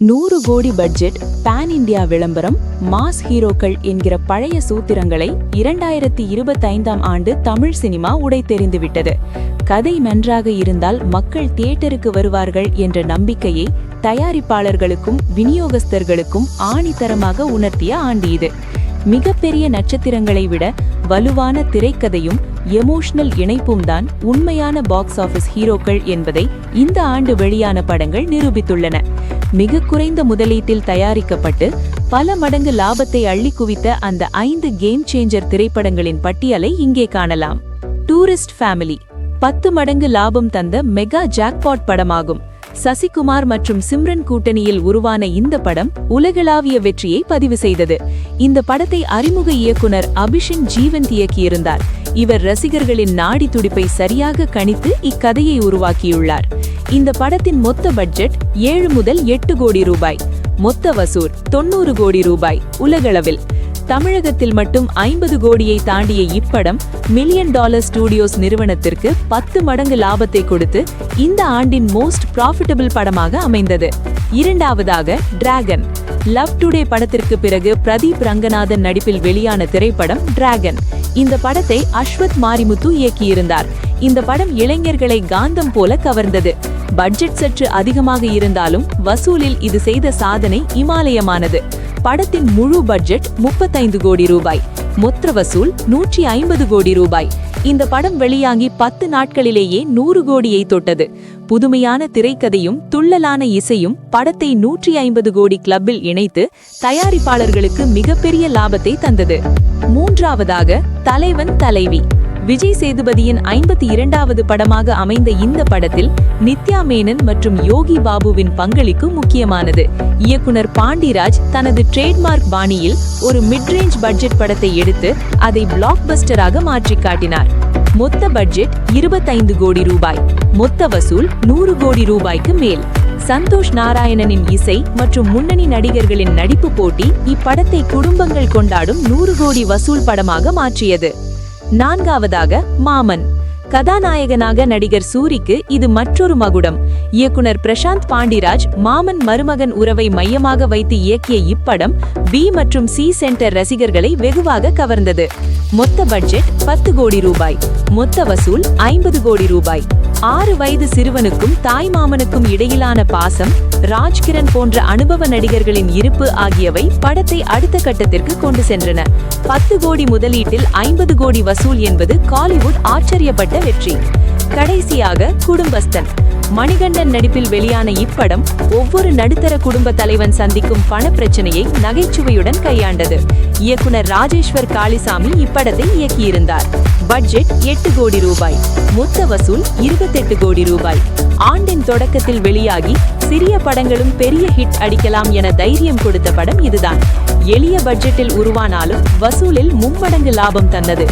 100 கோடி budget, pan India விளம்பரம், mass ஹீரோக்கள் என்கிற பழைய சூத்திரங்களை 2025ஆம் ஆண்டு தமிழ் சினிமா உடைத்தெறிந்துவிட்டது. கதை நன்றாக இருந்தால் மக்கள் தியேட்டருக்கு வருவார்கள் என்ற நம்பிக்கையை தயாரிப்பாளர்களுக்கும் விநியோகஸ்தர்களுக்கும் ஆணித்தரமாக உணர்த்திய ஆண்டு இது. மிகப்பெரிய நட்சத்திரங்களை விட வலுவான திரைக்கதையும் எமோஷனல் இணைப்பும் தான் உண்மையான பாக்ஸ் ஆபீஸ் ஹீரோக்கள் என்பதை இந்த ஆண்டு வெளியான படங்கள் நிரூபித்துள்ளன. மிக குறைந்த முதலீட்டில் தயாரிக்கப்பட்டு பல மடங்கு லாபத்தை அள்ளி குவித்த அந்த 5 கேம் சேஞ்சர் திரைப்படங்களின் பட்டியலை இங்கே காணலாம். டூரிஸ்ட் ஃபேமிலி 10 மடங்கு லாபம் தந்த மெகா ஜாக்பாட் படமாகும். சசிகுமார் மற்றும் சிம்ரன் கூட்டணியில் உருவான இந்த படம் உலகளாவிய வெற்றியை பதிவு செய்தது. இந்த படத்தை அறிமுக இயக்குனர் அபிஷன் ஜீவந்த் இயக்கியிருந்தார். இவர் ரசிகர்களின் நாடி துடிப்பை சரியாக கணித்து இக்கதையை உருவாக்கியுள்ளார். இந்த படத்தின் மொத்த பட்ஜெட் 7 முதல் 8 கோடி ரூபாய். மொத்த வசூல் 90 கோடி ரூபாய் உலகளவில். தமிழகத்தில் மட்டும் 50 கோடியை தாண்டிய இப்படம் $1 மில்லியன் ஸ்டூடியோஸ் நிறுவனத்திற்கு 10 மடங்கு லாபத்தை கொடுத்து இந்த ஆண்டின் மோஸ்ட் ப்ராஃபிட்டபிள் படமாக அமைந்தது. இரண்டாவதாக டிராகன். லவ் டுடே படத்திற்கு பிறகு பிரதீப் ரங்கநாதன் நடிப்பில் வெளியான திரைப்படம் டிராகன். இந்த படத்தை அஸ்வத் மாரிமுத்து இயக்கியிருந்தார். இந்த படம் இளைஞர்களை காந்தம் போல கவர்ந்தது. பட்ஜெட் சற்று அதிகமாக இருந்தாலும் வசூலில் இது செய்த சாதனை இமாலயமானது. படத்தின் முழு பட்ஜெட் 35 கோடி ரூபாய். மொத்த வசூல் 150 கோடி ரூபாய். இந்த படம் வெளியாகி 10 நாட்களிலேயே 100 கோடியை தொட்டது. புதுமையான திரைக்கதையும் துள்ளலான இசையும் படத்தை 150 கோடி கிளப்பில் இணைத்து தயாரிப்பாளர்களுக்கு மிகப்பெரிய லாபத்தை தந்தது. மூன்றாவதாக தலைவன் தலைவி. விஜய் சேதுபதியின் 52வது படமாக அமைந்த இந்த படத்தில் நித்யா மேனன் மற்றும் யோகி பாபுவின் பங்களிப்பு முக்கியமானது. இயக்குனர் பாண்டிராஜ் தனது ட்ரேட்மார்க் பாணியில் ஒரு மிட்ரேஞ்ச் பட்ஜெட் படத்தை எடுத்து அதை பிளாக் பஸ்டராக மாற்றி காட்டினார். மொத்த பட்ஜெட் 25 கோடி ரூபாய். மொத்த வசூல் 100 கோடி ரூபாய்க்கு மேல். சந்தோஷ் நாராயணனின் இசை மற்றும் முன்னணி நடிகர்களின் நடிப்பு போட்டி இப்படத்தை குடும்பங்கள் கொண்டாடும் 100 கோடி வசூல் படமாக மாற்றியது. நான்காவதாக மாமன். கதாநாயகனாக நடிகர் சூரிக்கு இது மற்றொரு மகுடம். இயக்குனர் பிரசாந்த் பாண்டிராஜ் மாமன் மருமகன் உறவை மையமாக வைத்து இயக்கிய இப்படம் பி மற்றும் சி சென்டர் ரசிகர்களை வெகுவாக கவர்ந்தது. மொத்த பட்ஜெட் 10 கோடி ரூபாய். மொத்த வசூல் 50 கோடி ரூபாய். 6 வயது சிறுவனுக்கும் தாய் மாமனுக்கும் இடையிலான பாசம், ராஜ்கிரண் போன்ற அனுபவ நடிகர்களின் இருப்பு ஆகியவை படத்தை அடுத்த கட்டத்திற்கு கொண்டு சென்றன. 10 கோடி முதலீட்டில் 50 கோடி வசூல் என்பது காலிவுட் ஆச்சரியப்பட்ட வெற்றி. கடைசியாக குடும்பஸ்தன். மணிகண்டன் நடிப்பில் வெளியான இப்படம் ஒவ்வொரு நடுத்தர குடும்ப தலைவன் சந்திக்கும் பண பிரச்சனையை நகைச்சுவையுடன் கையாண்டது. இயக்குனர் ராஜேஸ்வர் காளிசாமி இப்படத்தை இயக்கியிருந்தார். பட்ஜெட் 8 கோடி ரூபாய். மொத்த வசூல் 28 கோடி ரூபாய். ஆண்டின் தொடக்கத்தில் வெளியாகி சிறிய படங்களும் பெரிய ஹிட் அடிக்கலாம் என தைரியம் கொடுத்த படம் இதுதான். எளிய பட்ஜெட்டில் உருவானாலும் வசூலில் 3 மடங்கு லாபம் தந்தது.